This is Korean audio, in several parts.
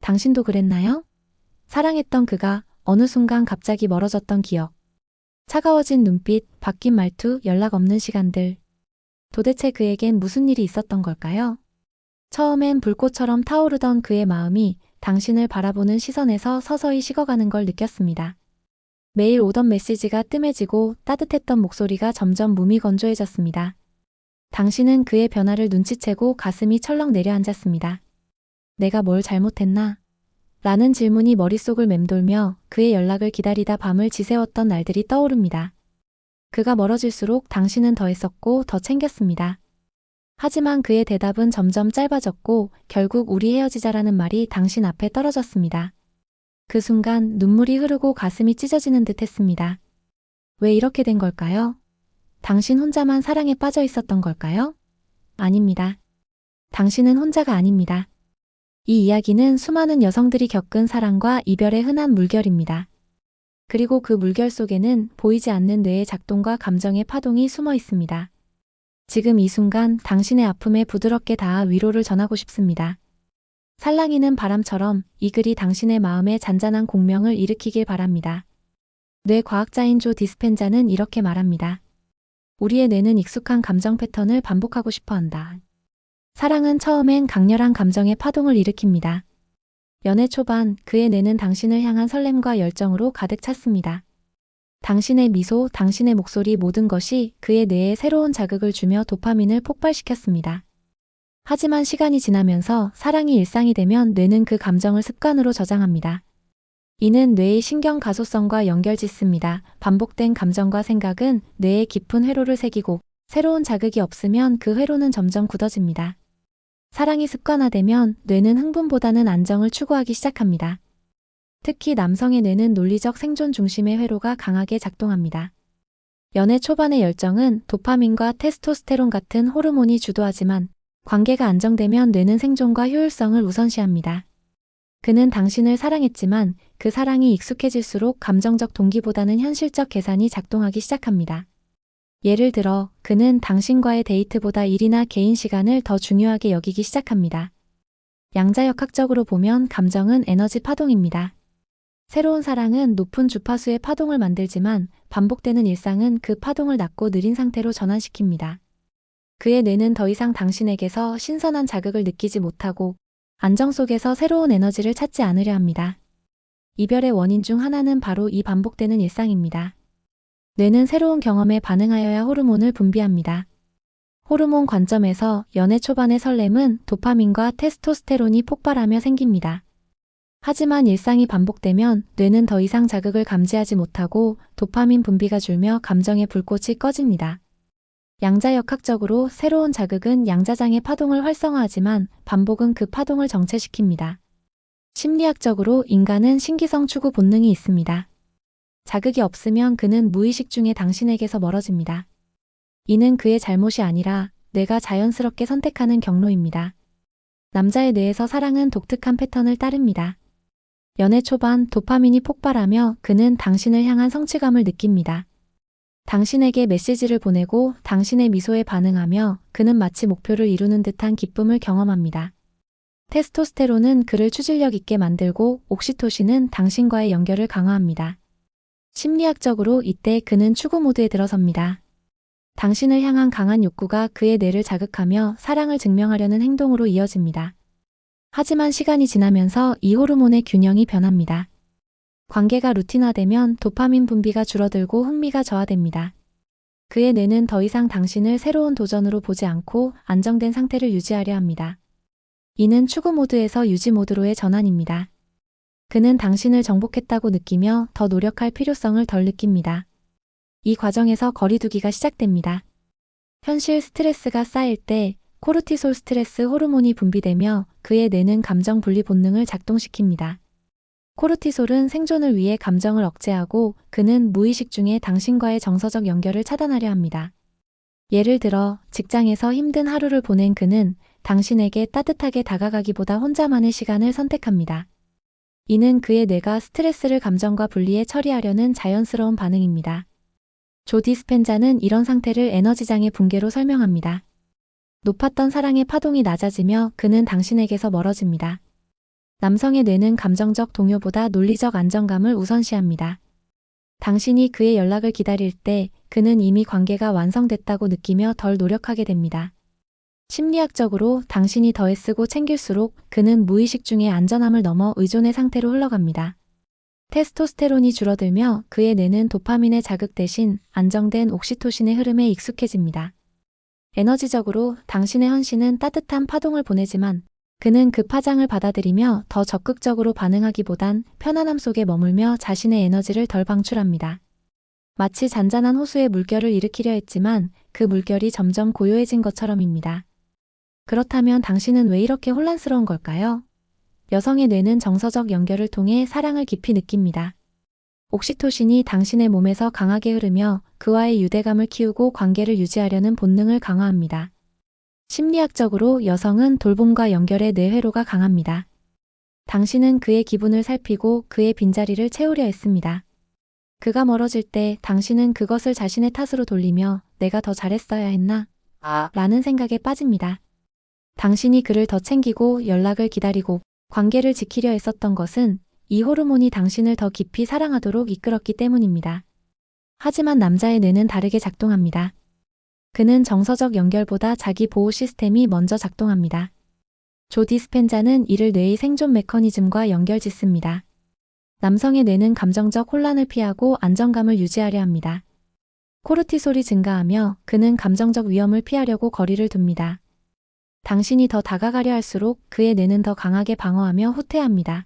당신도 그랬나요? 사랑했던 그가 어느 순간 갑자기 멀어졌던 기억. 차가워진 눈빛, 바뀐 말투, 연락 없는 시간들. 도대체 그에겐 무슨 일이 있었던 걸까요? 처음엔 불꽃처럼 타오르던 그의 마음이 당신을 바라보는 시선에서 서서히 식어가는 걸 느꼈습니다. 매일 오던 메시지가 뜸해지고 따뜻했던 목소리가 점점 무미건조해졌습니다. 당신은 그의 변화를 눈치채고 가슴이 철렁 내려앉았습니다. 내가 뭘 잘못했나? 라는 질문이 머릿속을 맴돌며 그의 연락을 기다리다 밤을 지새웠던 날들이 떠오릅니다. 그가 멀어질수록 당신은 더했었고 더 챙겼습니다. 하지만 그의 대답은 점점 짧아졌고 결국 우리 헤어지자라는 말이 당신 앞에 떨어졌습니다. 그 순간 눈물이 흐르고 가슴이 찢어지는 듯 했습니다. 왜 이렇게 된 걸까요? 당신 혼자만 사랑에 빠져 있었던 걸까요? 아닙니다. 당신은 혼자가 아닙니다. 이 이야기는 수많은 여성들이 겪은 사랑과 이별의 흔한 물결입니다. 그리고 그 물결 속에는 보이지 않는 뇌의 작동과 감정의 파동이 숨어 있습니다. 지금 이 순간 당신의 아픔에 부드럽게 닿아 위로를 전하고 싶습니다. 살랑이는 바람처럼 이 글이 당신의 마음에 잔잔한 공명을 일으키길 바랍니다. 뇌과학자인 조 디스펜자는 이렇게 말합니다. 우리의 뇌는 익숙한 감정 패턴을 반복하고 싶어 한다. 사랑은 처음엔 강렬한 감정의 파동을 일으킵니다. 연애 초반 그의 뇌는 당신을 향한 설렘과 열정으로 가득 찼습니다. 당신의 미소, 당신의 목소리 모든 것이 그의 뇌에 새로운 자극을 주며 도파민을 폭발시켰습니다. 하지만 시간이 지나면서 사랑이 일상이 되면 뇌는 그 감정을 습관으로 저장합니다. 이는 뇌의 신경 가소성과 연결짓습니다. 반복된 감정과 생각은 뇌에 깊은 회로를 새기고 새로운 자극이 없으면 그 회로는 점점 굳어집니다. 사랑이 습관화되면 뇌는 흥분보다는 안정을 추구하기 시작합니다. 특히 남성의 뇌는 논리적 생존 중심의 회로가 강하게 작동합니다. 연애 초반의 열정은 도파민과 테스토스테론 같은 호르몬이 주도하지만 관계가 안정되면 뇌는 생존과 효율성을 우선시합니다. 그는 당신을 사랑했지만 그 사랑이 익숙해질수록 감정적 동기보다는 현실적 계산이 작동하기 시작합니다. 예를 들어 그는 당신과의 데이트보다 일이나 개인 시간을 더 중요하게 여기기 시작합니다. 양자역학적으로 보면 감정은 에너지 파동입니다. 새로운 사랑은 높은 주파수의 파동을 만들지만 반복되는 일상은 그 파동을 낮고 느린 상태로 전환시킵니다. 그의 뇌는 더 이상 당신에게서 신선한 자극을 느끼지 못하고 안정 속에서 새로운 에너지를 찾지 않으려 합니다. 이별의 원인 중 하나는 바로 이 반복되는 일상입니다. 뇌는 새로운 경험에 반응하여야 호르몬을 분비합니다. 호르몬 관점에서 연애 초반의 설렘은 도파민과 테스토스테론이 폭발하며 생깁니다. 하지만 일상이 반복되면 뇌는 더 이상 자극을 감지하지 못하고 도파민 분비가 줄며 감정의 불꽃이 꺼집니다. 양자역학적으로 새로운 자극은 양자장의 파동을 활성화하지만 반복은 그 파동을 정체시킵니다. 심리학적으로 인간은 신기성 추구 본능이 있습니다. 자극이 없으면 그는 무의식 중에 당신에게서 멀어집니다. 이는 그의 잘못이 아니라 뇌가 자연스럽게 선택하는 경로입니다. 남자의 뇌에서 사랑은 독특한 패턴을 따릅니다. 연애 초반 도파민이 폭발하며 그는 당신을 향한 성취감을 느낍니다. 당신에게 메시지를 보내고 당신의 미소에 반응하며 그는 마치 목표를 이루는 듯한 기쁨을 경험합니다. 테스토스테론은 그를 추진력 있게 만들고 옥시토신은 당신과의 연결을 강화합니다. 심리학적으로 이때 그는 추구 모드에 들어섭니다. 당신을 향한 강한 욕구가 그의 뇌를 자극하며 사랑을 증명하려는 행동으로 이어집니다. 하지만 시간이 지나면서 이 호르몬의 균형이 변합니다. 관계가 루틴화되면 도파민 분비가 줄어들고 흥미가 저하됩니다. 그의 뇌는 더 이상 당신을 새로운 도전으로 보지 않고 안정된 상태를 유지하려 합니다. 이는 추구 모드에서 유지 모드로의 전환입니다. 그는 당신을 정복했다고 느끼며 더 노력할 필요성을 덜 느낍니다. 이 과정에서 거리두기가 시작됩니다. 현실 스트레스가 쌓일 때 코르티솔 스트레스 호르몬이 분비되며 그의 뇌는 감정 분리 본능을 작동시킵니다. 코르티솔은 생존을 위해 감정을 억제하고 그는 무의식 중에 당신과의 정서적 연결을 차단하려 합니다. 예를 들어 직장에서 힘든 하루를 보낸 그는 당신에게 따뜻하게 다가가기보다 혼자만의 시간을 선택합니다. 이는 그의 뇌가 스트레스를 감정과 분리해 처리하려는 자연스러운 반응입니다. 조 디스펜자는 이런 상태를 에너지장의 붕괴로 설명합니다. 높았던 사랑의 파동이 낮아지며 그는 당신에게서 멀어집니다. 남성의 뇌는 감정적 동요보다 논리적 안정감을 우선시합니다. 당신이 그의 연락을 기다릴 때 그는 이미 관계가 완성됐다고 느끼며 덜 노력하게 됩니다. 심리학적으로 당신이 더 애쓰고 챙길수록 그는 무의식 중에 안전함을 넘어 의존의 상태로 흘러갑니다. 테스토스테론이 줄어들며 그의 뇌는 도파민의 자극 대신 안정된 옥시토신의 흐름에 익숙해집니다. 에너지적으로 당신의 헌신은 따뜻한 파동을 보내지만 그는 그 파장을 받아들이며 더 적극적으로 반응하기보단 편안함 속에 머물며 자신의 에너지를 덜 방출합니다. 마치 잔잔한 호수에 물결을 일으키려 했지만 그 물결이 점점 고요해진 것처럼입니다. 그렇다면 당신은 왜 이렇게 혼란스러운 걸까요? 여성의 뇌는 정서적 연결을 통해 사랑을 깊이 느낍니다. 옥시토신이 당신의 몸에서 강하게 흐르며 그와의 유대감을 키우고 관계를 유지하려는 본능을 강화합니다. 심리학적으로 여성은 돌봄과 연결의 뇌회로가 강합니다. 당신은 그의 기분을 살피고 그의 빈자리를 채우려 했습니다. 그가 멀어질 때 당신은 그것을 자신의 탓으로 돌리며 내가 더 잘했어야 했나? 라는 생각에 빠집니다. 당신이 그를 더 챙기고 연락을 기다리고 관계를 지키려 했었던 것은 이 호르몬이 당신을 더 깊이 사랑하도록 이끌었기 때문입니다. 하지만 남자의 뇌는 다르게 작동합니다. 그는 정서적 연결보다 자기 보호 시스템이 먼저 작동합니다. 조 디스펜자는 이를 뇌의 생존 메커니즘과 연결짓습니다. 남성의 뇌는 감정적 혼란을 피하고 안정감을 유지하려 합니다. 코르티솔이 증가하며 그는 감정적 위험을 피하려고 거리를 둡니다. 당신이 더 다가가려 할수록 그의 뇌는 더 강하게 방어하며 후퇴합니다.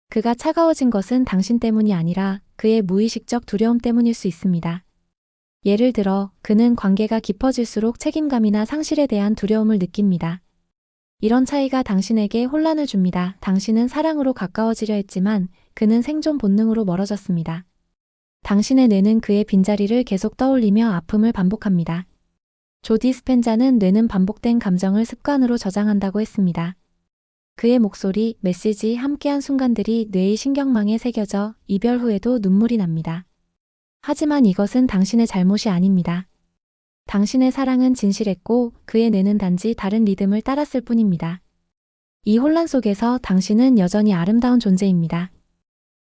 그가 차가워진 것은 당신 때문이 아니라 그의 무의식적 두려움 때문일 수 있습니다. 예를 들어 그는 관계가 깊어질수록 책임감이나 상실에 대한 두려움을 느낍니다. 이런 차이가 당신에게 혼란을 줍니다. 당신은 사랑으로 가까워지려 했지만 그는 생존 본능으로 멀어졌습니다. 당신의 뇌는 그의 빈자리를 계속 떠올리며 아픔을 반복합니다. 조 디스펜자는 뇌는 반복된 감정을 습관으로 저장한다고 했습니다. 그의 목소리, 메시지, 함께한 순간들이 뇌의 신경망에 새겨져 이별 후에도 눈물이 납니다. 하지만 이것은 당신의 잘못이 아닙니다. 당신의 사랑은 진실했고 그의 뇌는 단지 다른 리듬을 따랐을 뿐입니다. 이 혼란 속에서 당신은 여전히 아름다운 존재입니다.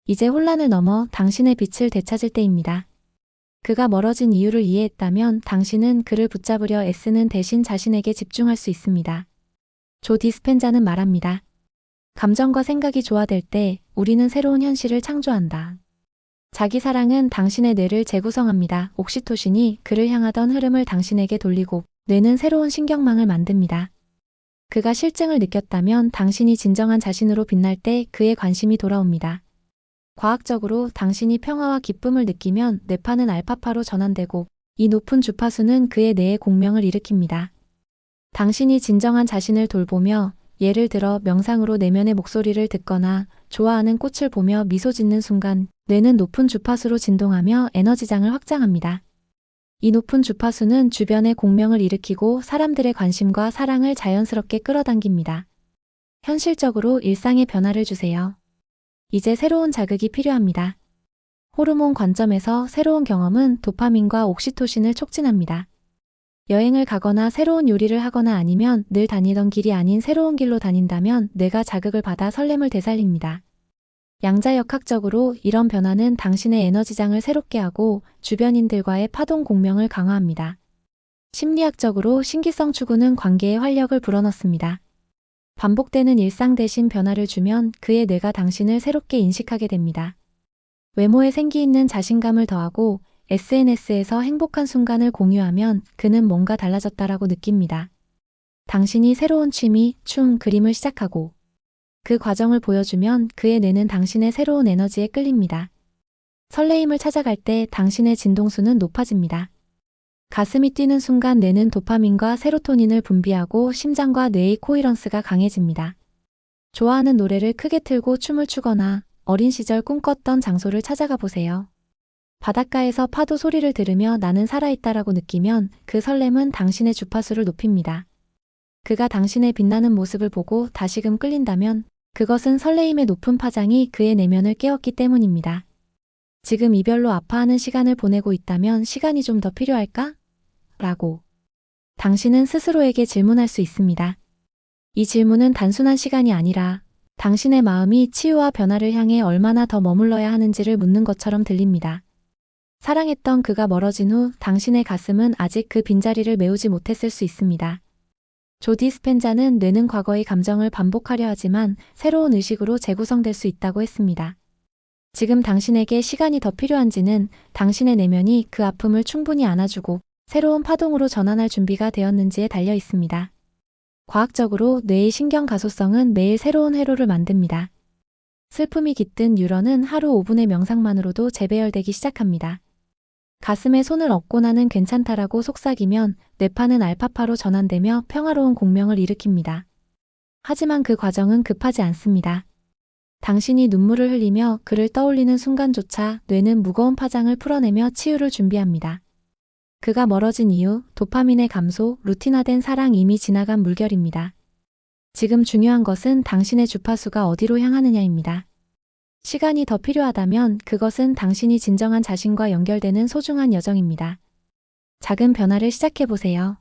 이제 혼란을 넘어 당신의 빛을 되찾을 때입니다. 그가 멀어진 이유를 이해했다면 당신은 그를 붙잡으려 애쓰는 대신 자신에게 집중할 수 있습니다. 조 디스펜자는 말합니다. 감정과 생각이 조화될 때 우리는 새로운 현실을 창조한다. 자기 사랑은 당신의 뇌를 재구성합니다. 옥시토신이 그를 향하던 흐름을 당신에게 돌리고 뇌는 새로운 신경망을 만듭니다. 그가 실증을 느꼈다면 당신이 진정한 자신으로 빛날 때 그의 관심이 돌아옵니다. 과학적으로 당신이 평화와 기쁨을 느끼면 뇌파는 알파파로 전환되고 이 높은 주파수는 그의 뇌에 공명을 일으킵니다. 당신이 진정한 자신을 돌보며 예를 들어 명상으로 내면의 목소리를 듣거나 좋아하는 꽃을 보며 미소 짓는 순간 뇌는 높은 주파수로 진동하며 에너지장을 확장합니다. 이 높은 주파수는 주변의 공명을 일으키고 사람들의 관심과 사랑을 자연스럽게 끌어당깁니다. 현실적으로 일상에 변화를 주세요. 이제 새로운 자극이 필요합니다. 호르몬 관점에서 새로운 경험은 도파민과 옥시토신을 촉진합니다. 여행을 가거나 새로운 요리를 하거나 아니면 늘 다니던 길이 아닌 새로운 길로 다닌다면 뇌가 자극을 받아 설렘을 되살립니다. 양자역학적으로 이런 변화는 당신의 에너지장을 새롭게 하고 주변인들과의 파동 공명을 강화합니다. 심리학적으로 신기성 추구는 관계에 활력을 불어넣습니다. 반복되는 일상 대신 변화를 주면 그의 뇌가 당신을 새롭게 인식하게 됩니다. 외모에 생기 있는 자신감을 더하고 SNS에서 행복한 순간을 공유하면 그는 뭔가 달라졌다라고 느낍니다. 당신이 새로운 취미, 춤, 그림을 시작하고 그 과정을 보여주면 그의 뇌는 당신의 새로운 에너지에 끌립니다. 설레임을 찾아갈 때 당신의 진동수는 높아집니다. 가슴이 뛰는 순간 뇌는 도파민과 세로토닌을 분비하고 심장과 뇌의 코이런스가 강해집니다. 좋아하는 노래를 크게 틀고 춤을 추거나 어린 시절 꿈꿨던 장소를 찾아가 보세요. 바닷가에서 파도 소리를 들으며 나는 살아있다라고 느끼면 그 설렘은 당신의 주파수를 높입니다. 그가 당신의 빛나는 모습을 보고 다시금 끌린다면 그것은 설레임의 높은 파장이 그의 내면을 깨웠기 때문입니다. 지금 이별로 아파하는 시간을 보내고 있다면 시간이 좀 더 필요할까? 라고 당신은 스스로에게 질문할 수 있습니다. 이 질문은 단순한 시간이 아니라 당신의 마음이 치유와 변화를 향해 얼마나 더 머물러야 하는지를 묻는 것처럼 들립니다. 사랑했던 그가 멀어진 후 당신의 가슴은 아직 그 빈자리를 메우지 못했을 수 있습니다. 조 디스펜자는 뇌는 과거의 감정을 반복하려 하지만 새로운 의식으로 재구성될 수 있다고 했습니다. 지금 당신에게 시간이 더 필요한지는 당신의 내면이 그 아픔을 충분히 안아주고 새로운 파동으로 전환할 준비가 되었는지에 달려 있습니다. 과학적으로 뇌의 신경 가소성은 매일 새로운 회로를 만듭니다. 슬픔이 깃든 뉴런은 하루 5분의 명상만으로도 재배열되기 시작합니다. 가슴에 손을 얹고 나는 괜찮다라고 속삭이면 뇌파는 알파파로 전환되며 평화로운 공명을 일으킵니다. 하지만 그 과정은 급하지 않습니다. 당신이 눈물을 흘리며 그를 떠올리는 순간조차 뇌는 무거운 파장을 풀어내며 치유를 준비합니다. 그가 멀어진 이유, 도파민의 감소, 루틴화된 사랑 이미 지나간 물결입니다. 지금 중요한 것은 당신의 주파수가 어디로 향하느냐입니다. 시간이 더 필요하다면 그것은 당신이 진정한 자신과 연결되는 소중한 여정입니다. 작은 변화를 시작해보세요.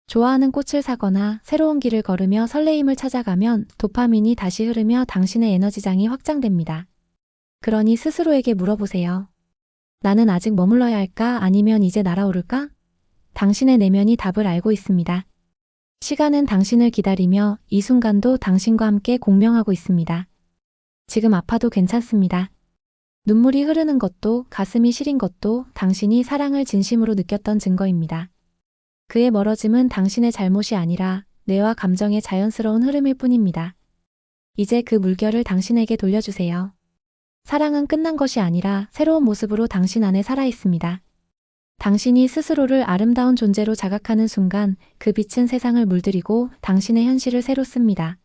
좋아하는 꽃을 사거나 새로운 길을 걸으며 설레임을 찾아가면 도파민이 다시 흐르며 당신의 에너지장이 확장됩니다. 그러니 스스로에게 물어보세요. 나는 아직 머물러야 할까 아니면 이제 날아오를까? 당신의 내면이 답을 알고 있습니다. 시간은 당신을 기다리며 이 순간도 당신과 함께 공명하고 있습니다. 지금 아파도 괜찮습니다. 눈물이 흐르는 것도 가슴이 시린 것도 당신이 사랑을 진심으로 느꼈던 증거입니다. 그의 멀어짐은 당신의 잘못이 아니라 뇌와 감정의 자연스러운 흐름일 뿐입니다. 이제 그 물결을 당신에게 돌려주세요. 사랑은 끝난 것이 아니라 새로운 모습으로 당신 안에 살아있습니다. 당신이 스스로를 아름다운 존재로 자각하는 순간 그 빛은 세상을 물들이고 당신의 현실을 새로 씁니다.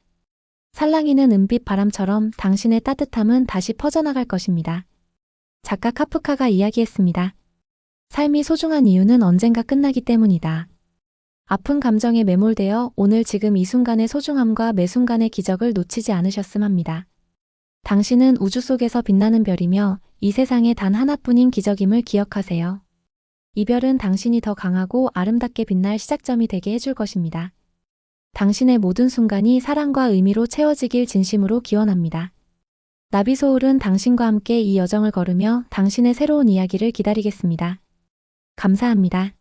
살랑이는 은빛 바람처럼 당신의 따뜻함은 다시 퍼져나갈 것입니다. 작가 카프카가 이야기했습니다. 삶이 소중한 이유는 언젠가 끝나기 때문이다. 아픈 감정에 매몰되어 오늘 지금 이 순간의 소중함과 매 순간의 기적을 놓치지 않으셨음 합니다. 당신은 우주 속에서 빛나는 별이며 이 세상에 단 하나뿐인 기적임을 기억하세요. 이별은 당신이 더 강하고 아름답게 빛날 시작점이 되게 해줄 것입니다. 당신의 모든 순간이 사랑과 의미로 채워지길 진심으로 기원합니다. 나비소울은 당신과 함께 이 여정을 걸으며 당신의 새로운 이야기를 기다리겠습니다. 감사합니다.